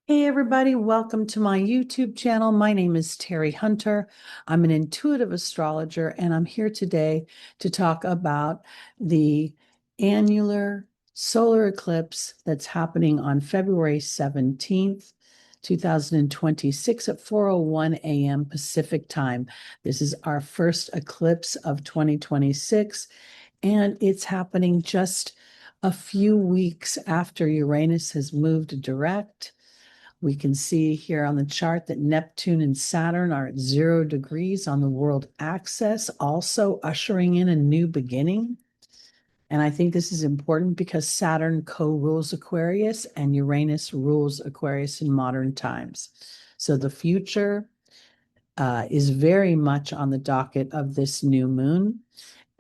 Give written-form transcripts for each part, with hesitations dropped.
Hey everybody, welcome to my YouTube channel. My name is Terry Hunter. I'm an intuitive astrologer and I'm here today to talk about the annular solar eclipse that's happening on February 17th, 2026 at 4:01 a.m. Pacific time. This is our first eclipse of 2026 and it's happening just a few weeks after Uranus has moved direct. We can see here on the chart that Neptune and Saturn are at 0 degrees on the world axis, also ushering in a new beginning. And I think this is important because Saturn co-rules Aquarius and Uranus rules Aquarius in modern times. So the future is very much on the docket of this new moon.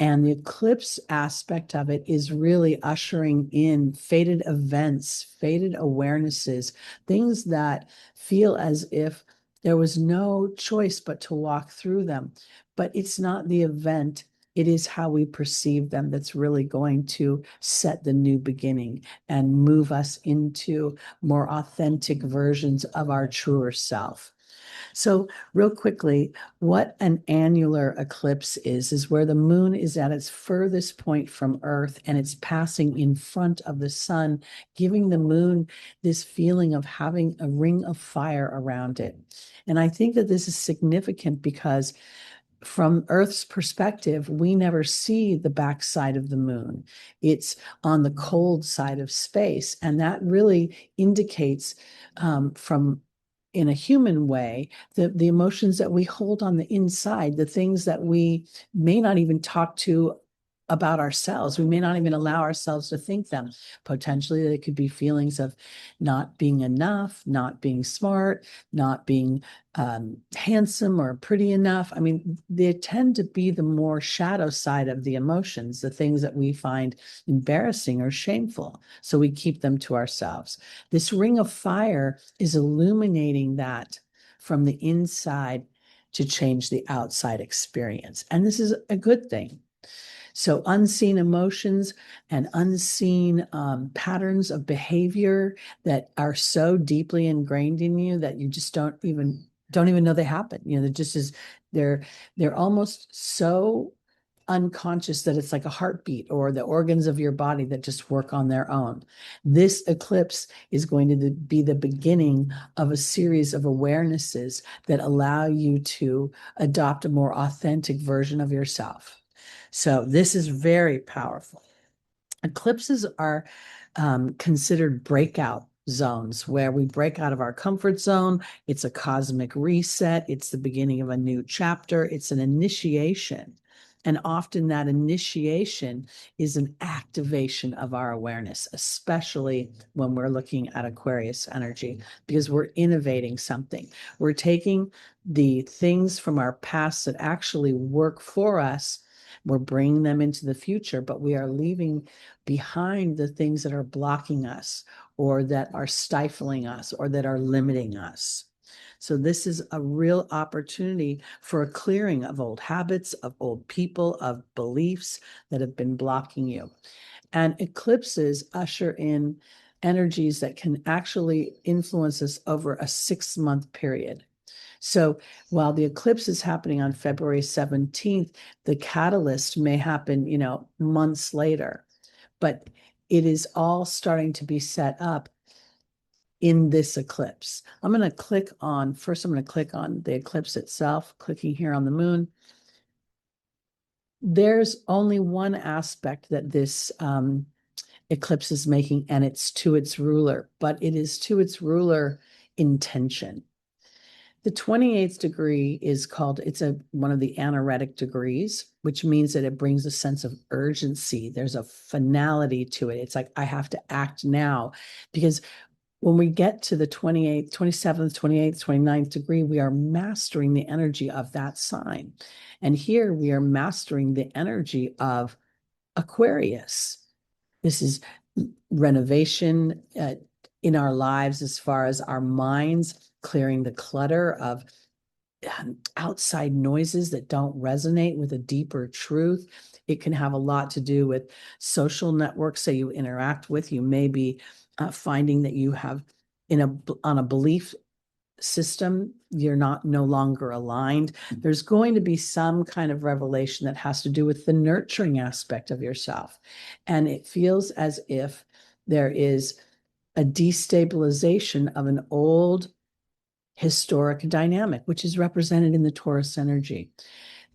And the eclipse aspect of it is really ushering in fated events, fated awarenesses, things that feel as if there was no choice but to walk through them. But it's not the event, it is how we perceive them that's really going to set the new beginning and move us into more authentic versions of our truer self. So, real quickly, what an annular eclipse is where the moon is at its furthest point from Earth and it's passing in front of the sun, giving the moon this feeling of having a ring of fire around it. And I think that this is significant because from Earth's perspective, we never see the backside of the moon. It's on the cold side of space. And that really indicates from in a human way, the emotions that we hold on the inside, the things that we may not even talk to about ourselves. We may not even allow ourselves to think them. Potentially, they could be feelings of not being enough, not being smart, not being handsome or pretty enough. I mean, they tend to be the more shadow side of the emotions, the things that we find embarrassing or shameful. So we keep them to ourselves. This ring of fire is illuminating that from the inside to change the outside experience. And this is a good thing. So, unseen emotions and unseen patterns of behavior that are so deeply ingrained in you that you just don't even know they happen. You know, they're just as they're almost so unconscious that it's like a heartbeat or the organs of your body that just work on their own. This eclipse is going to be the beginning of a series of awarenesses that allow you to adopt a more authentic version of yourself. So this is very powerful. Eclipses are considered breakout zones where we break out of our comfort zone. It's a cosmic reset. It's the beginning of a new chapter. It's an initiation. And often that initiation is an activation of our awareness, especially when we're looking at Aquarius energy, because we're innovating something. We're taking the things from our past that actually work for us, we're bringing them into the future, but we are leaving behind the things that are blocking us or that are stifling us or that are limiting us. So this is a real opportunity for a clearing of old habits, of old people, of beliefs that have been blocking you. And eclipses usher in energies that can actually influence us over a 6-month period. So while the eclipse is happening on February 17th, the catalyst may happen, months later. But it is all starting to be set up in this eclipse. I'm going to click on the eclipse itself, clicking here on the moon. There's only one aspect that this eclipse is making, and it's to its ruler, but it is to its ruler intention. The 28th degree is called, one of the anaretic degrees, which means that it brings a sense of urgency. There's a finality to it. It's like, I have to act now. Because when we get to the 28th, 27th, 28th, 29th degree, we are mastering the energy of that sign. And here we are mastering the energy of Aquarius. This is renovation in our lives as far as our minds, clearing the clutter of outside noises that don't resonate with a deeper truth. It can have a lot to do with social networks that you interact with. You may be finding that you have on a belief system, you're no longer aligned. There's going to be some kind of revelation that has to do with the nurturing aspect of yourself. And it feels as if there is a destabilization of an old historic dynamic, which is represented in the Taurus energy.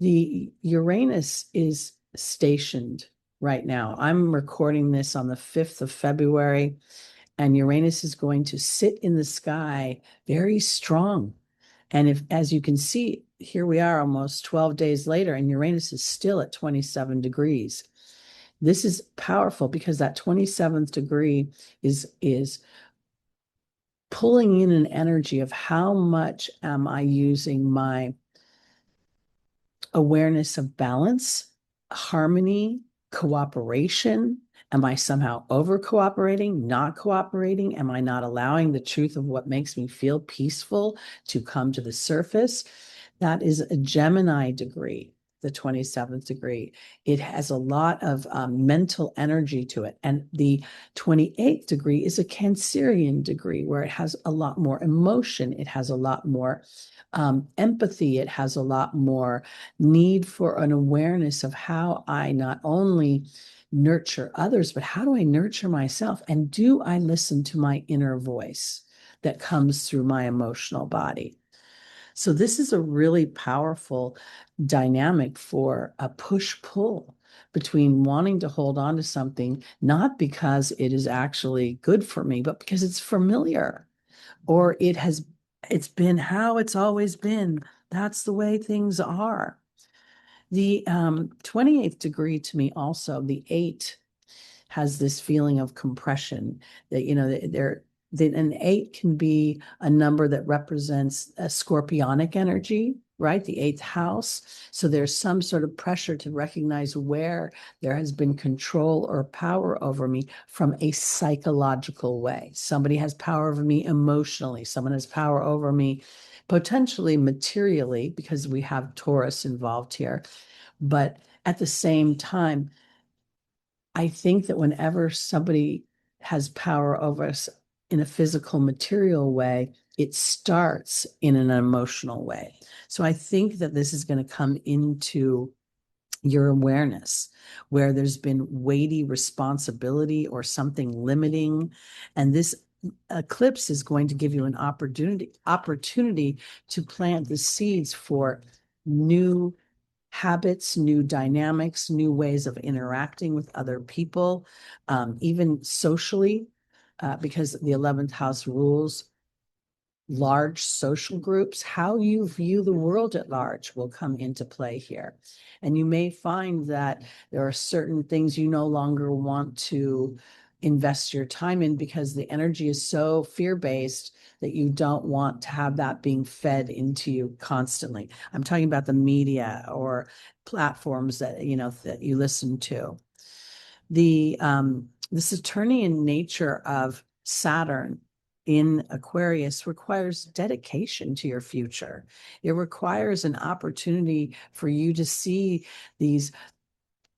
The Uranus is stationed right now. I'm recording this on the 5th of February, and Uranus is going to sit in the sky very strong. And if, as you can see, here we are almost 12 days later, and Uranus is still at 27 degrees. This is powerful because that 27th degree is pulling in an energy of how much am I using my awareness of balance, harmony, cooperation. Am I somehow over cooperating, not cooperating? Am I not allowing the truth of what makes me feel peaceful to come to the surface? That is a Gemini degree, the 27th degree. It has a lot of mental energy to it. And the 28th degree is a Cancerian degree where it has a lot more emotion. It has a lot more empathy. It has a lot more need for an awareness of how I not only nurture others, but how do I nurture myself? And do I listen to my inner voice that comes through my emotional body? So this is a really powerful dynamic for a push-pull between wanting to hold on to something, not because it is actually good for me, but because it's familiar, or it's been how it's always been. That's the way things are. The 28th degree to me also, the 8 has this feeling of compression that, an 8 can be a number that represents a scorpionic energy, right? The 8th house. So there's some sort of pressure to recognize where there has been control or power over me from a psychological way. Somebody has power over me emotionally. Someone has power over me potentially materially, because we have Taurus involved here. But at the same time, I think that whenever somebody has power over us in a physical, material way, it starts in an emotional way. So I think that this is going to come into your awareness where there's been weighty responsibility or something limiting. And this eclipse is going to give you an opportunity to plant the seeds for new habits, new dynamics, new ways of interacting with other people, even socially, because the 11th house rules large social groups. How you view the world at large will come into play here. And you may find that there are certain things you no longer want to invest your time in because the energy is so fear-based that you don't want to have that being fed into you constantly. I'm talking about the media or platforms that you listen to. The Saturnian nature of Saturn in Aquarius requires dedication to your future. It requires an opportunity for you to see these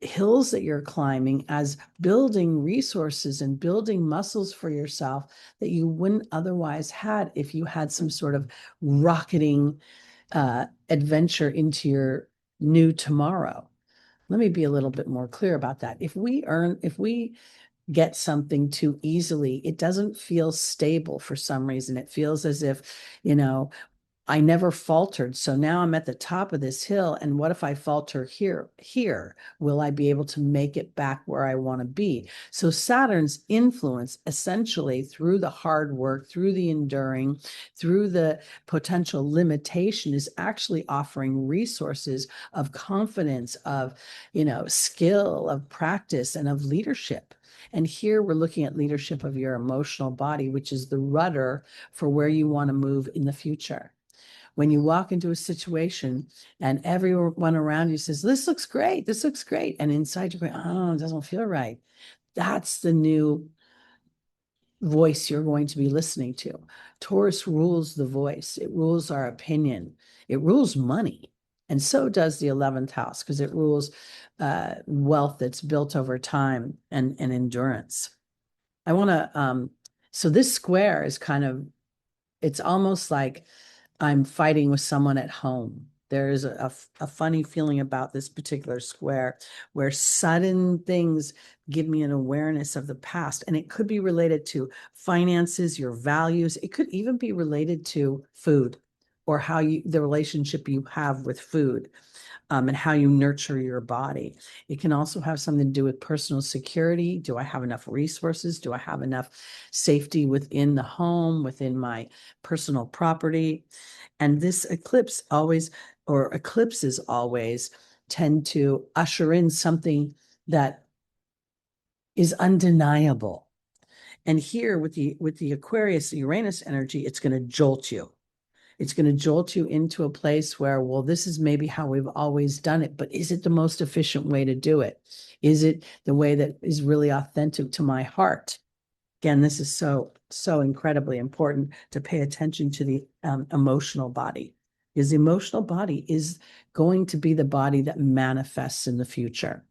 hills that you're climbing as building resources and building muscles for yourself that you wouldn't otherwise had if you had some sort of rocketing adventure into your new tomorrow. Let me be a little bit more clear about that. If we get something too easily, it doesn't feel stable for some reason. It feels as if, I never faltered. So now I'm at the top of this hill. And what if I falter here? Will I be able to make it back where I want to be? So Saturn's influence essentially through the hard work, through the enduring, through the potential limitation is actually offering resources of confidence, of, skill, of practice, and of leadership. And here we're looking at leadership of your emotional body, which is the rudder for where you want to move in the future. When you walk into a situation and everyone around you says, this looks great, this looks great. And inside you're going, oh, it doesn't feel right. That's the new voice you're going to be listening to. Taurus rules the voice. It rules our opinion. It rules money. And so does the 11th house because it rules wealth that's built over time and endurance. I want to So this square is it's almost like I'm fighting with someone at home. There's a funny feeling about this particular square where sudden things give me an awareness of the past. And it could be related to finances, your values. It could even be related to food or the relationship you have with food. And how you nurture your body. It can also have something to do with personal security. Do I have enough resources? Do I have enough safety within the home, within my personal property? And this eclipses always tend to usher in something that is undeniable. And here with the Aquarius, the Uranus energy, it's going to jolt you. It's going to jolt you into a place where, well, this is maybe how we've always done it, but is it the most efficient way to do it? Is it the way that is really authentic to my heart? Again, this is so, so incredibly important to pay attention to the emotional body, because the emotional body is going to be the body that manifests in the future.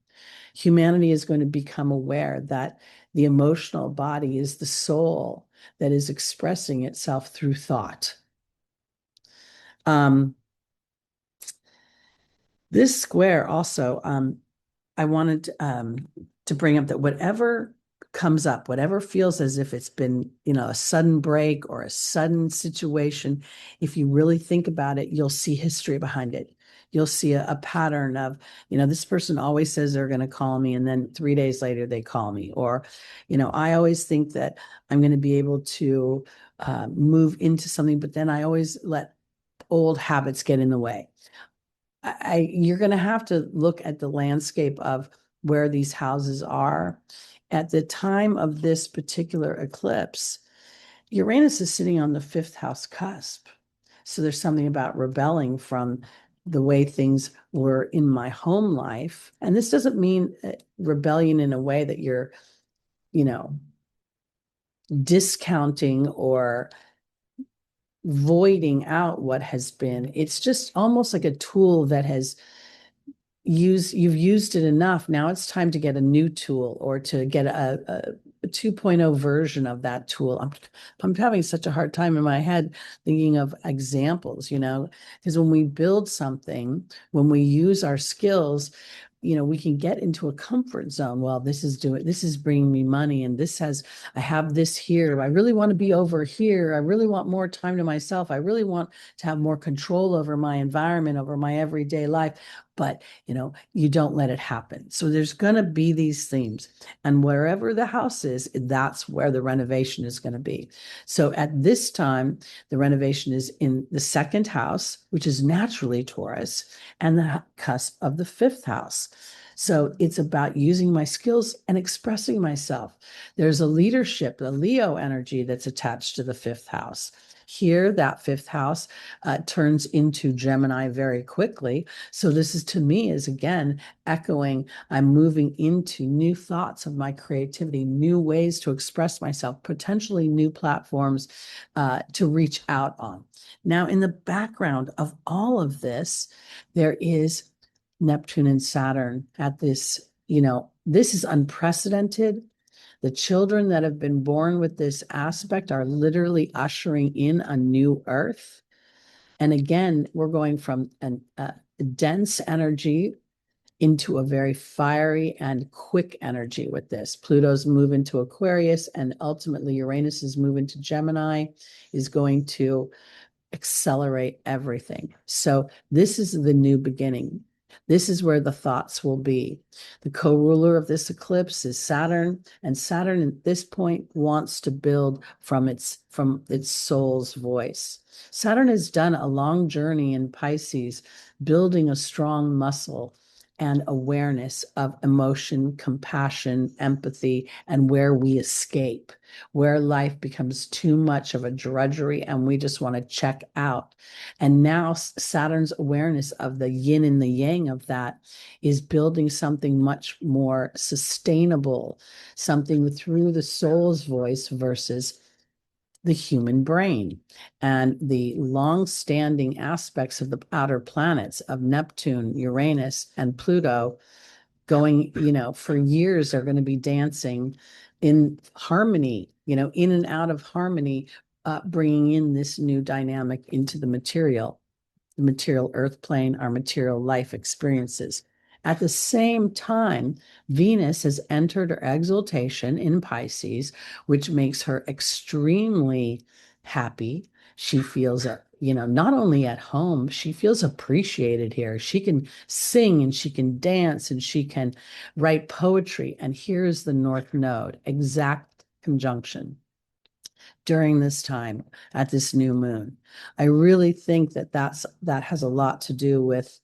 Humanity is going to become aware that the emotional body is the soul that is expressing itself through thought. This square also, I wanted to bring up that whatever comes up, whatever feels as if it's been, a sudden break or a sudden situation, if you really think about it, you'll see history behind it. You'll see a pattern of, this person always says they're going to call me, and then 3 days later they call me. Or, I always think that I'm going to be able to move into something, but then I always let old habits get in the way. You're going to have to look at the landscape of where these houses are. At the time of this particular eclipse, Uranus is sitting on the fifth house cusp. So there's something about rebelling from the way things were in my home life. And this doesn't mean rebellion in a way that you're, discounting or voiding out what has been. It's just almost like a tool that you've used it enough. Now it's time to get a new tool or to get a 2.0 version of that tool. I'm having such a hard time in my head thinking of examples, because when we build something, when we use our skills, we can get into a comfort zone. Well, this is bringing me money, and I have this here. I really want to be over here. I really want more time to myself. I really want to have more control over my environment, over my everyday life. But, you don't let it happen. So there's going to be these themes, and wherever the house is, that's where the renovation is going to be. So at this time, the renovation is in the second house, which is naturally Taurus, and the cusp of the fifth house. So it's about using my skills and expressing myself. There's a leadership, a Leo energy that's attached to the fifth house. Here, that fifth house turns into Gemini very quickly. So this to me is again echoing, I'm moving into new thoughts of my creativity, new ways to express myself, potentially new platforms to reach out on. Now, in the background of all of this, there is Neptune and Saturn at this, this is unprecedented. The children that have been born with this aspect are literally ushering in a new earth. And again, we're going from a dense energy into a very fiery and quick energy with this. Pluto's move into Aquarius, and ultimately Uranus's move into Gemini is going to accelerate everything. So this is the new beginning. This is where the thoughts will be. The co-ruler of this eclipse is Saturn, and Saturn at this point wants to build from its soul's voice. Saturn has done a long journey in Pisces, building a strong muscle and awareness of emotion, compassion, empathy, and where we escape, where life becomes too much of a drudgery and we just want to check out. And now Saturn's awareness of the yin and the yang of that is building something much more sustainable, something through the soul's voice versus the human brain. And the long-standing aspects of the outer planets of Neptune, Uranus, and Pluto going, for years are going to be dancing in harmony in and out of harmony, bringing in this new dynamic into the material earth plane, our material life experiences. At the same time, Venus has entered her exaltation in Pisces, which makes her extremely happy. She feels, not only at home, she feels appreciated here. She can sing and she can dance and she can write poetry. And here's the North Node, exact conjunction during this time at this new moon. I really think that has a lot to do with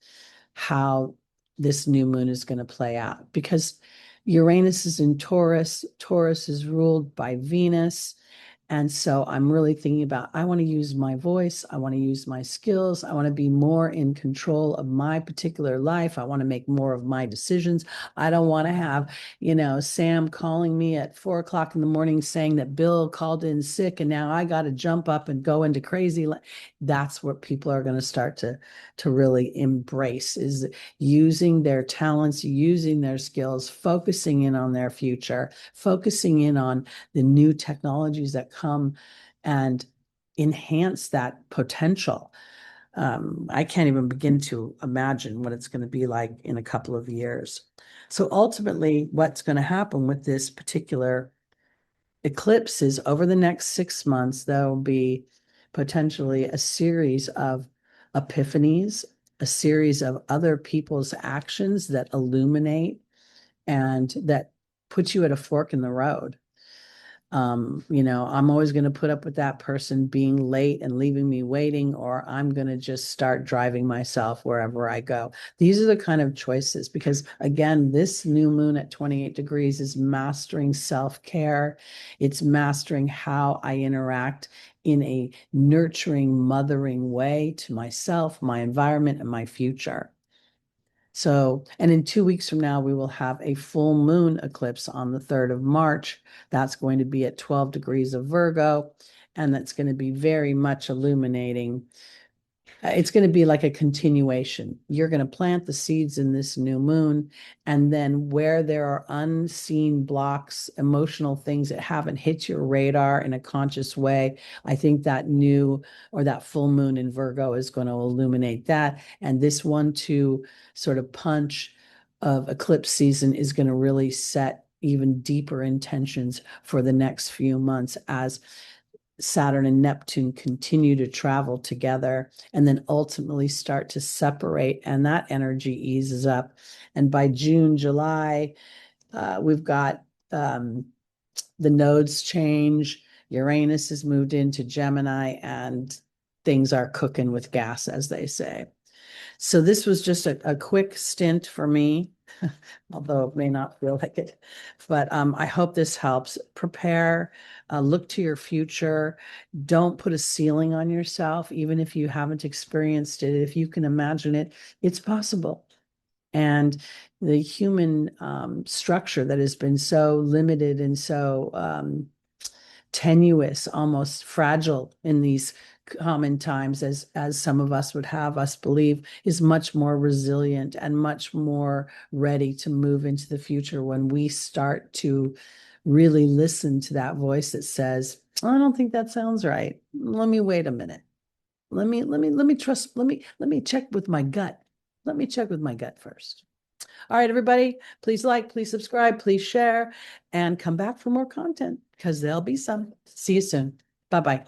how this new moon is going to play out, because Uranus is in Taurus. Taurus is ruled by Venus. And so I'm really thinking about, I want to use my voice. I want to use my skills. I want to be more in control of my particular life. I want to make more of my decisions. I don't want to have, Sam calling me at 4 o'clock in the morning saying that Bill called in sick and now I got to jump up and go into crazy. That's what people are going to start to really embrace, is using their talents, using their skills, focusing in on their future, focusing in on the new technologies that come and enhance that potential. I can't even begin to imagine what it's going to be like in a couple of years. So ultimately, what's going to happen with this particular eclipse is, over the next 6 months, there will be potentially a series of epiphanies, a series of other people's actions that illuminate and that put you at a fork in the road. I'm always going to put up with that person being late and leaving me waiting, or I'm going to just start driving myself wherever I go. These are the kind of choices, because again, this new moon at 28 degrees is mastering self-care. It's mastering how I interact in a nurturing, mothering way to myself, my environment, and my future. So, and in 2 weeks from now, we will have a full moon eclipse on the 3rd of March. That's going to be at 12 degrees of Virgo, and that's going to be very much illuminating. It's going to be like a continuation. You're going to plant the seeds in this new moon, and then where there are unseen blocks, emotional things that haven't hit your radar in a conscious way, I think that that full moon in Virgo is going to illuminate that. And this 1-2 sort of punch of eclipse season is going to really set even deeper intentions for the next few months, as Saturn and Neptune continue to travel together and then ultimately start to separate, and that energy eases up. And by June, July, we've got the nodes change. Uranus has moved into Gemini, and things are cooking with gas, as they say. So this was just a quick stint for me, although it may not feel like it. But I hope this helps. Prepare, look to your future. Don't put a ceiling on yourself, even if you haven't experienced it. If you can imagine it, it's possible. And the human structure that has been so limited and so tenuous, almost fragile in these common times, as some of us would have us believe, is much more resilient and much more ready to move into the future when we start to really listen to that voice that says, I don't think that sounds right. Let me wait a minute. Let me check with my gut. Let me check with my gut first. All right, everybody, please like, please subscribe, please share, and come back for more content, because there'll be some. See you soon. Bye-bye.